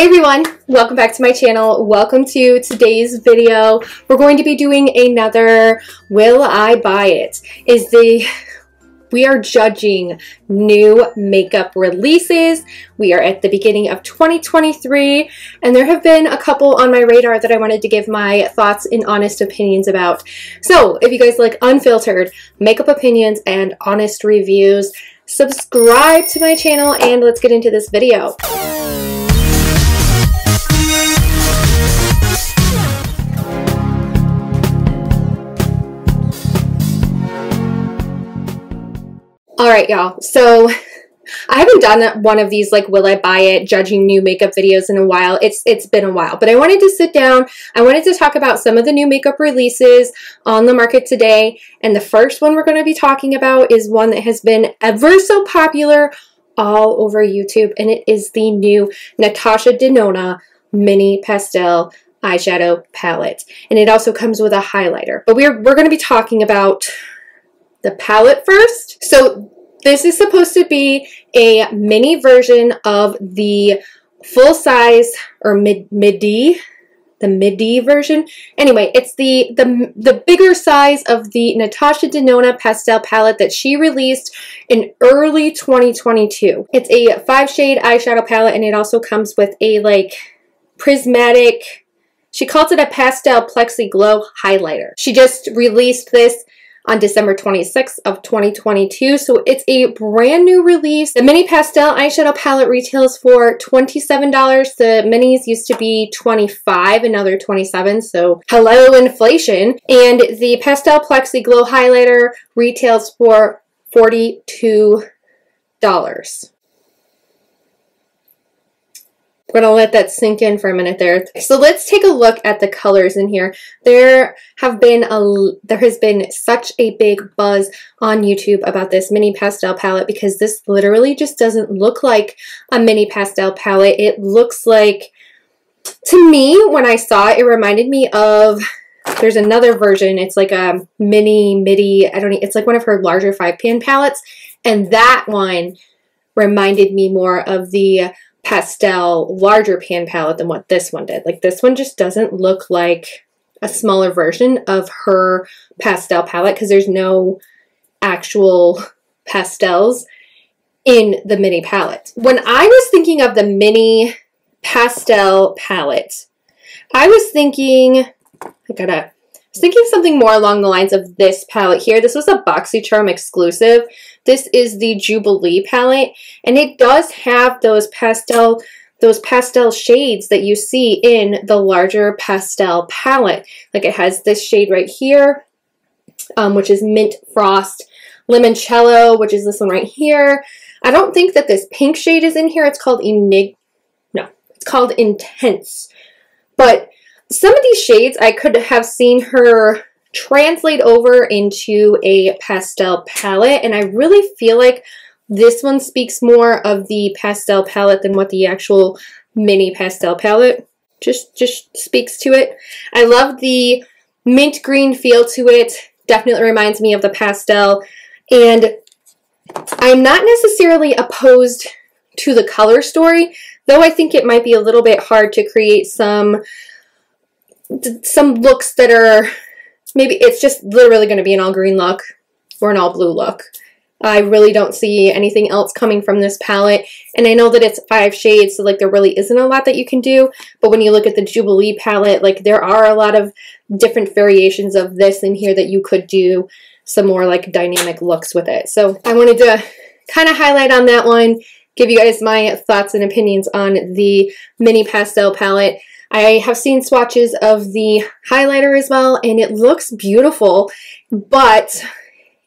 Hey everyone, welcome back to my channel. Welcome to today's video. We're going to be doing another Will I Buy It? We are judging new makeup releases. We are at the beginning of 2023 and there have been a couple on my radar that I wanted to give my thoughts and honest opinions about. So if you guys like unfiltered makeup opinions and honest reviews, subscribe to my channel and let's get into this video. Alright y'all, so I haven't done one of these like will I buy it judging new makeup videos in a while. It's been a while, but I wanted to sit down. I wanted to talk about some of the new makeup releases on the market today, and the first one we're going to be talking about is one that has been ever so popular all over YouTube, and it is the new Natasha Denona Mini Pastel Eyeshadow Palette, and it also comes with a highlighter. But we're going to be talking about the palette first. So this is supposed to be a mini version of the full size or midi version. Anyway, it's the bigger size of the Natasha Denona pastel palette that she released in early 2022. It's a 5-shade eyeshadow palette, and it also comes with a like prismatic, she calls it a pastel plexi glow highlighter. She just released this on December 26th of 2022, so it's a brand new release. The mini pastel eyeshadow palette retails for $27. The minis used to be $25 and now they're $27, so hello inflation. And the pastel plexi glow highlighter retails for $42. We're gonna let that sink in for a minute there. So let's take a look at the colors in here. There has been such a big buzz on YouTube about this mini pastel palette because this literally just doesn't look like a mini pastel palette. It looks like, to me, when I saw it, it reminded me of, there's another version. It's like a midi, it's like one of her larger 5-pan palettes, and that one reminded me more of the pastel larger pan palette than what this one did. Like, this one just doesn't look like a smaller version of her pastel palette because there's no actual pastels in the mini palette. When I was thinking of the mini pastel palette, I was thinking something more along the lines of this palette here. This was a BoxyCharm exclusive. This is the Jubilee palette, and it does have those pastel shades that you see in the larger pastel palette. Like, it has this shade right here, which is Mint Frost, Limoncello, which is this one right here. I don't think that this pink shade is in here. It's called it's called Intense. But some of these shades I could have seen her translate over into a pastel palette, and I really feel like this one speaks more of the pastel palette than what the actual mini pastel palette just speaks to it. I love the mint green feel to it. Definitely reminds me of the pastel, and I'm not necessarily opposed to the color story, though I think it might be a little bit hard to create some looks that are, maybe it's just literally going to be an all green look or an all blue look. I really don't see anything else coming from this palette, and I know that it's 5 shades, so like there really isn't a lot that you can do, but when you look at the Jubilee palette, like there are a lot of different variations of this in here that you could do some more like dynamic looks with it. So I wanted to kind of highlight on that one, give you guys my thoughts and opinions on the mini pastel palette. I have seen swatches of the highlighter as well, and it looks beautiful, but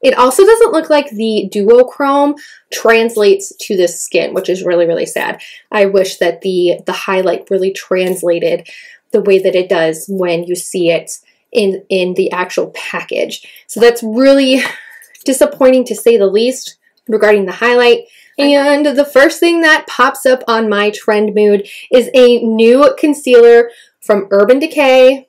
it also doesn't look like the duochrome translates to the skin, which is really, really sad. I wish that the highlight really translated the way that it does when you see it in the actual package. So that's really disappointing to say the least regarding the highlight. And the first thing that pops up on my trend mood is a new concealer from Urban Decay.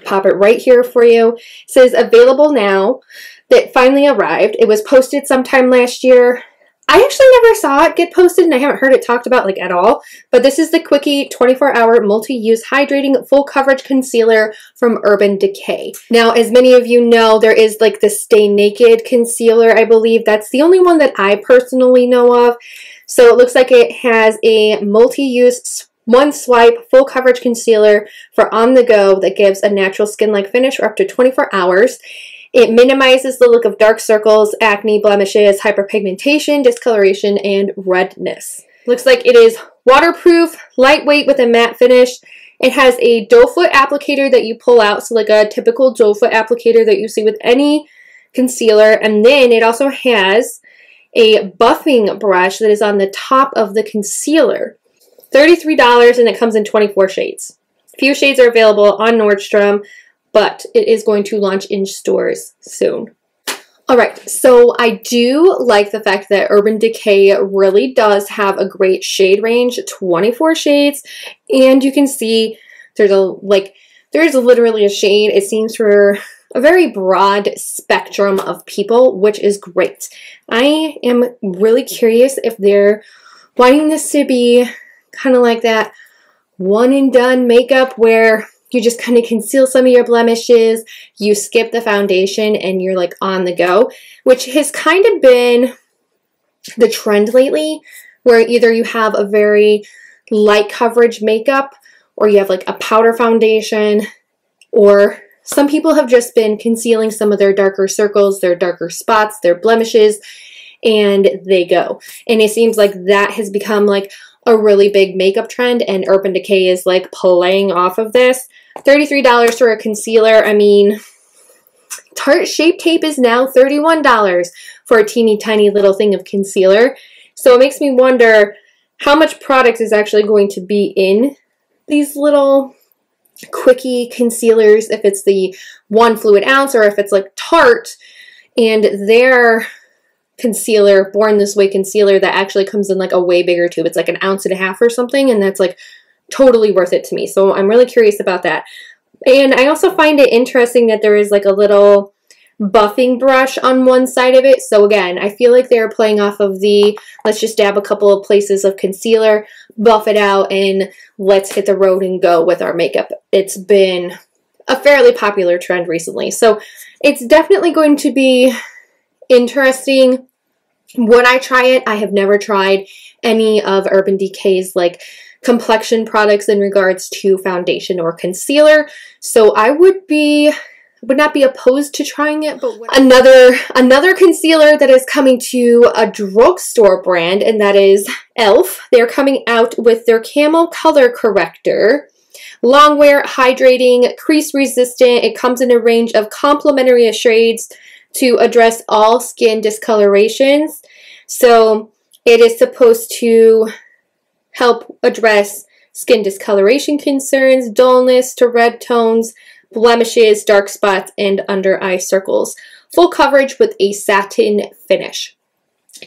Pop it right here for you. It says available now. That finally arrived. It was posted sometime last year. I actually never saw it get posted and I haven't heard it talked about like at all, but this is the Quickie 24-Hour Multi-Use Hydrating Full Coverage Concealer from Urban Decay. Now, as many of you know, there is like the Stay Naked concealer, I believe. That's the only one that I personally know of. So it looks like it has a multi-use one swipe full coverage concealer for on the go that gives a natural skin-like finish for up to 24 hours. It minimizes the look of dark circles, acne, blemishes, hyperpigmentation, discoloration, and redness. Looks like it is waterproof, lightweight with a matte finish. It has a doe foot applicator that you pull out, so like a typical doe foot applicator that you see with any concealer. And then it also has a buffing brush that is on the top of the concealer. $33, and it comes in 24 shades. Few shades are available on Nordstrom, but it is going to launch in stores soon. Alright, so I do like the fact that Urban Decay really does have a great shade range, 24 shades, and you can see there's literally a shade, it seems, for a very broad spectrum of people, which is great. I am really curious if they're wanting this to be kind of like that one and done makeup where you just kind of conceal some of your blemishes, you skip the foundation, and you're like on the go, which has kind of been the trend lately, where either you have a very light coverage makeup, or you have like a powder foundation, or some people have just been concealing some of their darker circles, their darker spots, their blemishes, and they go. And it seems like that has become like a really big makeup trend, and Urban Decay is like playing off of this. $33 for a concealer. I mean, Tarte Shape Tape is now $31 for a teeny tiny little thing of concealer. So it makes me wonder how much product is actually going to be in these little Quickie concealers, if it's the 1 fluid ounce or if it's like Tarte and their concealer, Born This Way concealer, that actually comes in like a way bigger tube. It's like 1.5 ounces or something, and that's like totally worth it to me. So I'm really curious about that. And I also find it interesting that there is like a little buffing brush on one side of it. So again, I feel like they're playing off of the let's just dab a couple of places of concealer, buff it out, and let's hit the road and go with our makeup. It's been a fairly popular trend recently. So it's definitely going to be interesting. Would I try it? I have never tried any of Urban Decay's like complexion products in regards to foundation or concealer, so I would not be opposed to trying it. But another concealer that is coming to a drugstore brand, and that is e.l.f. They're coming out with their Camo Color Corrector. Longwear, hydrating, crease resistant. It comes in a range of complementary shades to address all skin discolorations. So it is supposed to help address skin discoloration concerns, dullness to red tones, blemishes, dark spots, and under eye circles. Full coverage with a satin finish.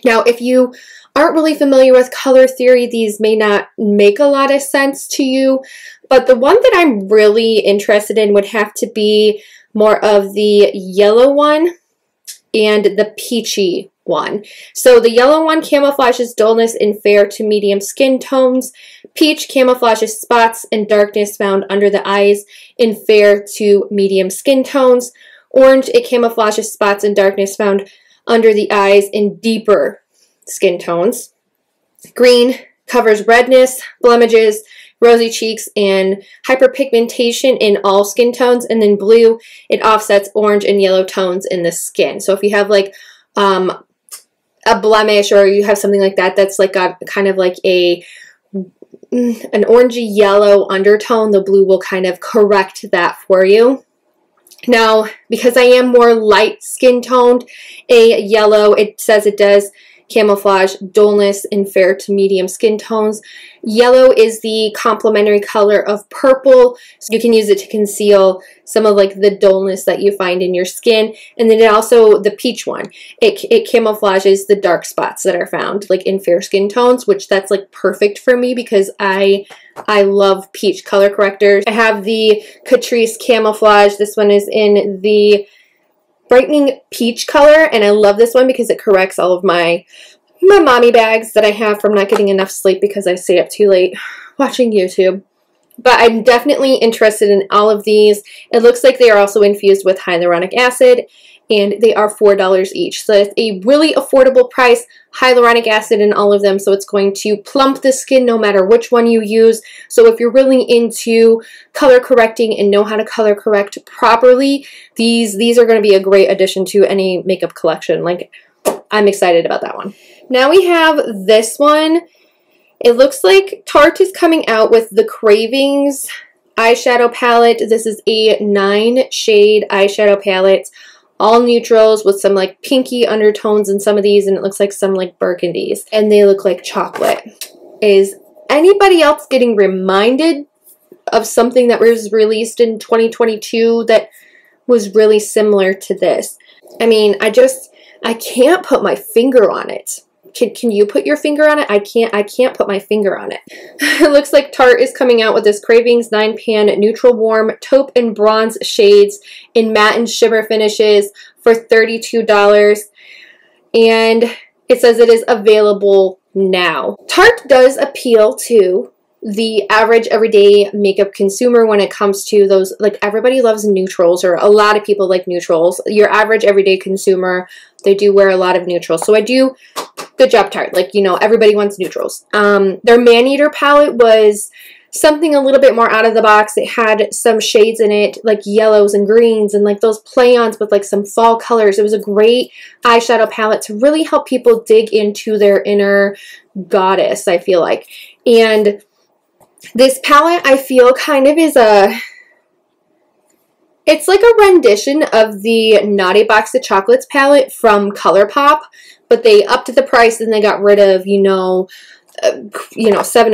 Now, if you aren't really familiar with color theory, these may not make a lot of sense to you, but the one that I'm really interested in would have to be more of the yellow one and the peachy one. So the yellow one camouflages dullness in fair to medium skin tones. Peach camouflages spots and darkness found under the eyes in fair to medium skin tones. Orange, it camouflages spots and darkness found under the eyes in deeper skin tones. Green covers redness, blemishes, rosy cheeks, and hyperpigmentation in all skin tones. And then blue, it offsets orange and yellow tones in the skin. So if you have like a blemish, or you have something like that that's like got kind of like an orangey yellow undertone, the blue will kind of correct that for you. Now, because I am more light skin toned, a yellow, it says it does camouflage dullness in fair to medium skin tones. Yellow is the complementary color of purple, so you can use it to conceal some of like the dullness that you find in your skin. And then it also, the peach one, it camouflages the dark spots that are found like in fair skin tones, which that's like perfect for me because I love peach color correctors. I have the Catrice Camouflage. This one is in the brightening peach color, and I love this one because it corrects all of my my mommy bags that I have from not getting enough sleep because I stayed up too late watching YouTube. But I'm definitely interested in all of these. It looks like they are also infused with hyaluronic acid, and they are $4 each. So it's a really affordable price, hyaluronic acid in all of them, so it's going to plump the skin no matter which one you use. So if you're really into color correcting and know how to color correct properly, these are going to be a great addition to any makeup collection. Like, I'm excited about that one. Now we have this one. It looks like Tarte is coming out with the Cravings eyeshadow palette. This is a 9-shade eyeshadow palette, all neutrals with some like pinky undertones in some of these, and it looks like some like burgundies, and they look like chocolate. Is anybody else getting reminded of something that was released in 2022 that was really similar to this? I mean, I can't put my finger on it. Can you put your finger on it? I can't put my finger on it. It looks like Tarte is coming out with this Cravings 9-pan neutral warm taupe and bronze shades in matte and shimmer finishes for $32. And it says it is available now. Tarte does appeal to the average everyday makeup consumer when it comes to those, like, everybody loves neutrals, or a lot of people like neutrals. Your average everyday consumer, they do wear a lot of neutrals. So good job, Tarte. Like, you know, everybody wants neutrals. Their Man-Eater palette was something a little bit more out of the box. It had some shades in it, like yellows and greens, and like those play-ons with like some fall colors. It was a great eyeshadow palette to really help people dig into their inner goddess, I feel like. And this palette, I feel, kind of is it's like a rendition of the Naughty Box of Chocolates palette from ColourPop, but they upped the price and they got rid of, 7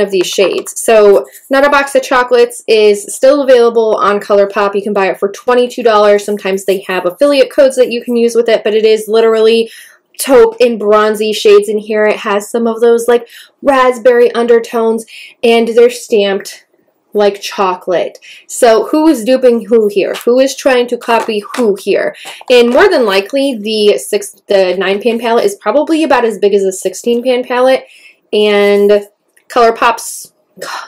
of these shades. So Naughty Box of Chocolates is still available on ColourPop. You can buy it for $22. Sometimes they have affiliate codes that you can use with it, but it is literally taupe and bronzy shades in here. It has some of those like raspberry undertones, and they're stamped like chocolate. So who is duping who here? Who is trying to copy who here? And more than likely, the 9-pan palette is probably about as big as a 16-pan palette, and ColourPop's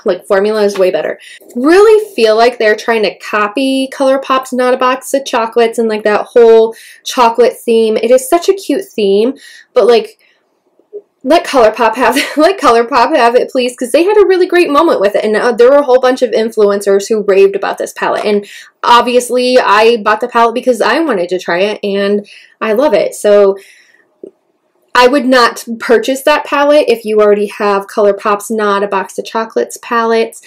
like formula is way better. Really feel like they're trying to copy ColourPop's Naughty Box of Chocolates and like that whole chocolate theme. It is such a cute theme, but like, let ColourPop have it, please, because they had a really great moment with it, and there were a whole bunch of influencers who raved about this palette, and obviously I bought the palette because I wanted to try it, and I love it. So I would not purchase that palette if you already have ColourPop's Naughty Box of Chocolates palettes.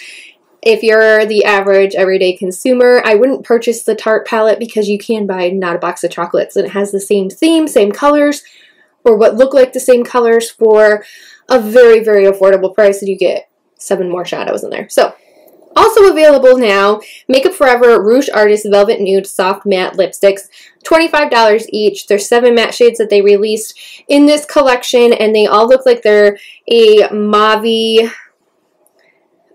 If you're the average everyday consumer, I wouldn't purchase the Tarte palette because you can buy Naughty Box of Chocolates and it has the same theme, same colors, or what look like the same colors for a very, very affordable price, and you get 7 more shadows in there. So, also available now, Makeup Forever Rouge Artist Velvet Nude Soft Matte Lipsticks, $25 each. There's 7 matte shades that they released in this collection, and they all look like they're a mauve-y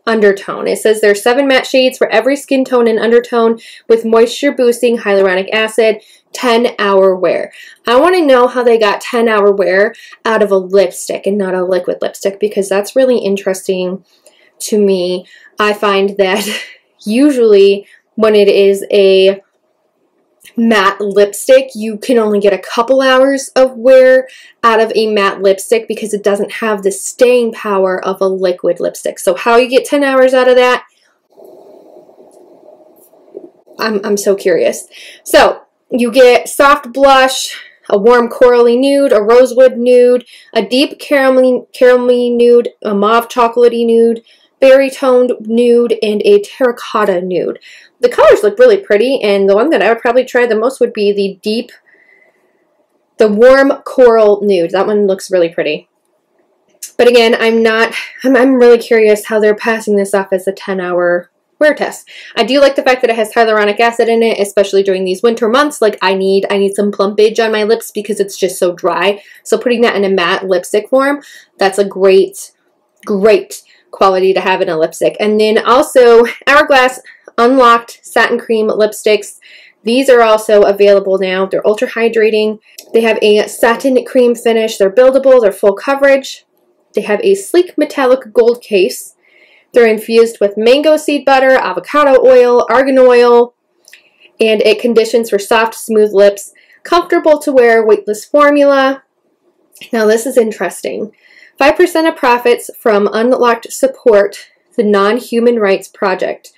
undertone. It says there's 7 matte shades for every skin tone and undertone with moisture-boosting hyaluronic acid, 10-hour wear. I want to know how they got 10-hour wear out of a lipstick and not a liquid lipstick, because that's really interesting to me. I find that usually when it is a matte lipstick, you can only get a couple hours of wear out of a matte lipstick because it doesn't have the staying power of a liquid lipstick. So how you get 10 hours out of that, I'm so curious. So you get soft blush, a warm corally nude, a rosewood nude, a deep caramely nude, a mauve chocolatey nude, berry toned nude, and a terracotta nude. The colors look really pretty, and the one that I would probably try the most would be the warm coral nude. That one looks really pretty. But again, I'm really curious how they're passing this off as a 10-hour wear test. I do like the fact that it has hyaluronic acid in it, especially during these winter months. Like, I need some plumpage on my lips because it's just so dry. So putting that in a matte lipstick form, that's a great quality to have in a lipstick. And then also Hourglass Unlocked Satin Cream Lipsticks. These are also available now. They're ultra hydrating. They have a satin cream finish. They're buildable. They're full coverage. They have a sleek metallic gold case. They're infused with mango seed butter, avocado oil, argan oil, and it conditions for soft, smooth lips. Comfortable to wear, weightless formula. Now this is interesting. 5% of profits from Unlocked support the Non-Human Rights Project.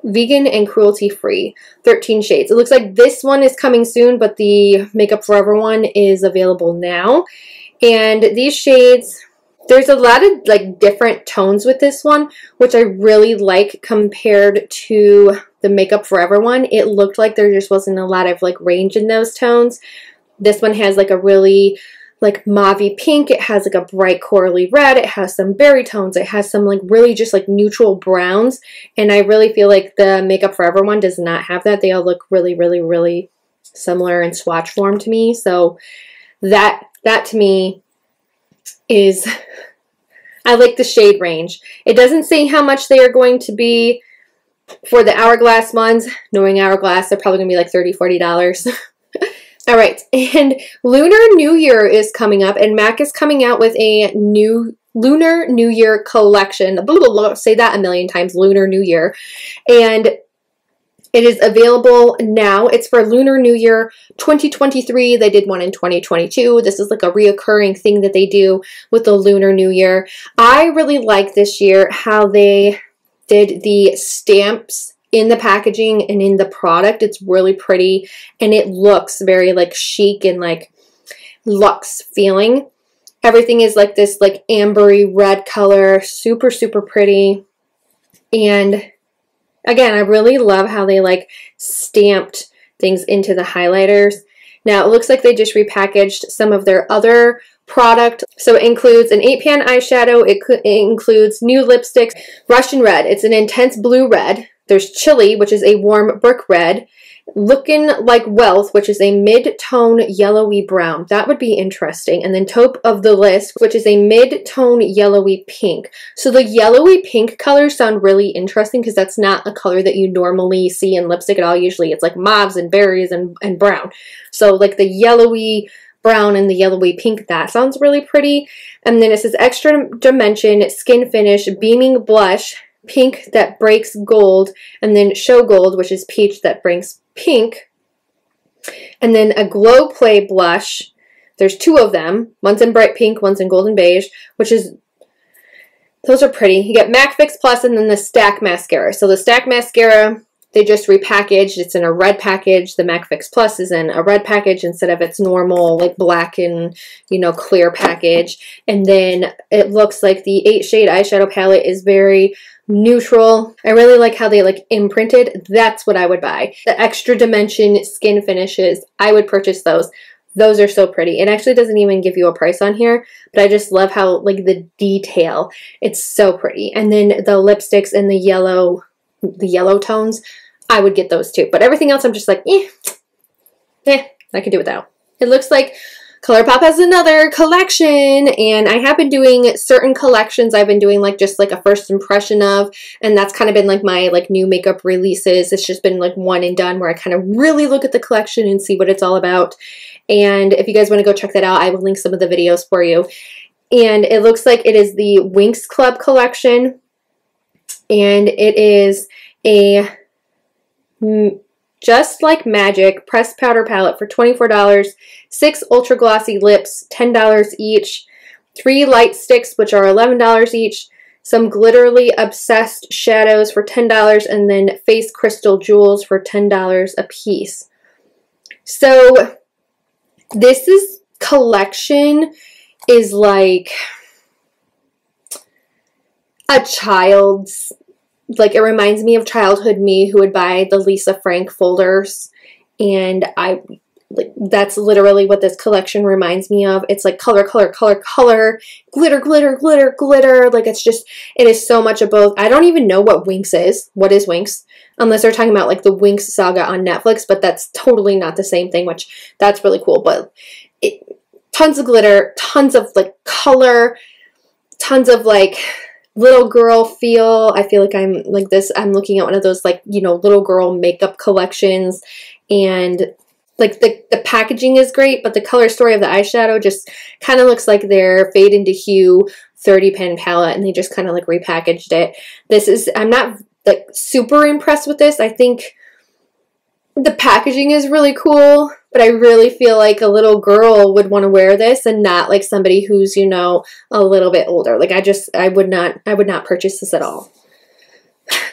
Vegan and cruelty-free. 13 shades. It looks like this one is coming soon, but the Makeup Forever one is available now. And these shades, there's a lot of like different tones with this one, which I really like compared to the Makeup Forever one. It looked like there just wasn't a lot of like range in those tones. This one has like a really like mauve-y pink. It has like a bright corally red. It has some berry tones. It has some like really just like neutral browns. And I really feel like the Makeup Forever one does not have that. They all look really, really, really similar in swatch form to me. So that to me is, I like the shade range. It doesn't say how much they are going to be for the Hourglass ones. Knowing Hourglass, they're probably going to be like $30, $40. All right, and Lunar New Year is coming up, and MAC is coming out with a new Lunar New Year collection. Blah, blah, blah, say that a million times, Lunar New Year. And it is available now. It's for Lunar New Year 2023. They did one in 2022. This is like a reoccurring thing that they do with the Lunar New Year. I really like this year how they did the stamps in the packaging and in the product. It's really pretty, and it looks very like chic and like luxe feeling. Everything is like this like ambery red color, super, super pretty. And again, I really love how they like stamped things into the highlighters. Now it looks like they just repackaged some of their other product. So it includes an 8-pan eyeshadow. It includes new lipsticks. Russian Red. It's an intense blue red. There's Chili, which is a warm brick red. Looking Like Wealth, which is a mid-tone yellowy brown. That would be interesting. And then Top of the List, which is a mid-tone yellowy pink. So the yellowy pink colors sound really interesting because that's not a color that you normally see in lipstick at all. Usually it's like mauves and berries and brown. So like the yellowy brown and the yellowy pink, that sounds really pretty. And then it says Extra Dimension Skin Finish Beaming Blush, Pink that breaks gold, and then Show Gold, which is peach that breaks pink, and then a Glow Play blush. There's two of them. One's in bright pink, one's in golden beige, which is, those are pretty. You get MAC Fix Plus and then the Stack Mascara. So the Stack Mascara, they just repackaged. It's in a red package. The MAC Fix Plus is in a red package instead of its normal like black and, you know, clear package. And then it looks like the 8-shade eyeshadow palette is very neutral. I really like how they like imprinted. That's what I would buy. The Extra Dimension Skin Finishes, I would purchase those. Those are so pretty. It actually doesn't even give you a price on here, but I just love how like the detail, it's so pretty. And then the lipsticks and the yellow tones, I would get those too. But everything else I'm just like, I could do without. It looks like ColourPop has another collection, and I have been doing certain collections I've been doing like just like a first impression of, and that's kind of been like my like new makeup releases. It's just been like one and done where I kind of really look at the collection and see what it's all about. And if you guys want to go check that out, I will link some of the videos for you. And it looks like it is the Winx Club collection, and it is a Just Like Magic pressed powder palette for $24, 6 ultra glossy lips, $10 each, 3 light sticks, which are $11 each, some glitterly obsessed shadows for $10, and then face crystal jewels for $10 a piece. So this collection is like a child's, like it reminds me of childhood me who would buy the Lisa Frank folders, and that's literally what this collection reminds me of. It's like color, color, color, color, glitter, glitter, glitter, glitter. Like it's just, it is so much of both. I don't even know what Winx is. What is Winx? Unless they're talking about like the Winx saga on Netflix, but that's totally not the same thing, which that's really cool. But tons of glitter, tons of like color, tons of like little girl feel. I feel like I'm like this, I'm looking at one of those like, you know, little girl makeup collections, and like the packaging is great, but the color story of the eyeshadow just kind of looks like their Fade into Hue 30 pen palette, and they just kind of like repackaged it. This is, I'm not like super impressed with this. I think the packaging is really cool, but I really feel like a little girl would want to wear this and not like somebody who's, you know, a little bit older. Like I would not purchase this at all.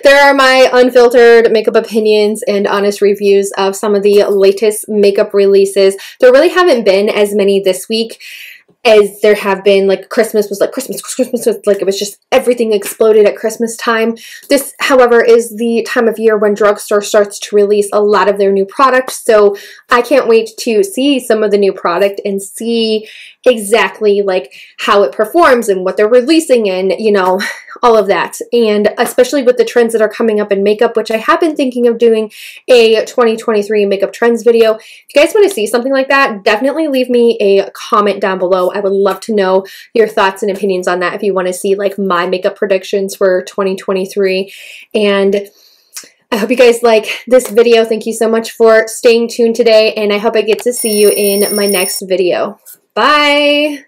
There are my unfiltered makeup opinions and honest reviews of some of the latest makeup releases. There really haven't been as many this week as there have been. Like Christmas was like Christmas was like, it was just everything exploded at Christmas time. This, however, is the time of year when drugstore starts to release a lot of their new products. So I can't wait to see some of the new product and see exactly like how it performs and what they're releasing and, you know, all of that. And especially with the trends that are coming up in makeup, which I have been thinking of doing a 2023 makeup trends video. If you guys want to see something like that, definitely leave me a comment down below. I would love to know your thoughts and opinions on that if you want to see like my makeup predictions for 2023. And I hope you guys like this video. Thank you so much for staying tuned today, and I hope I get to see you in my next video. Bye!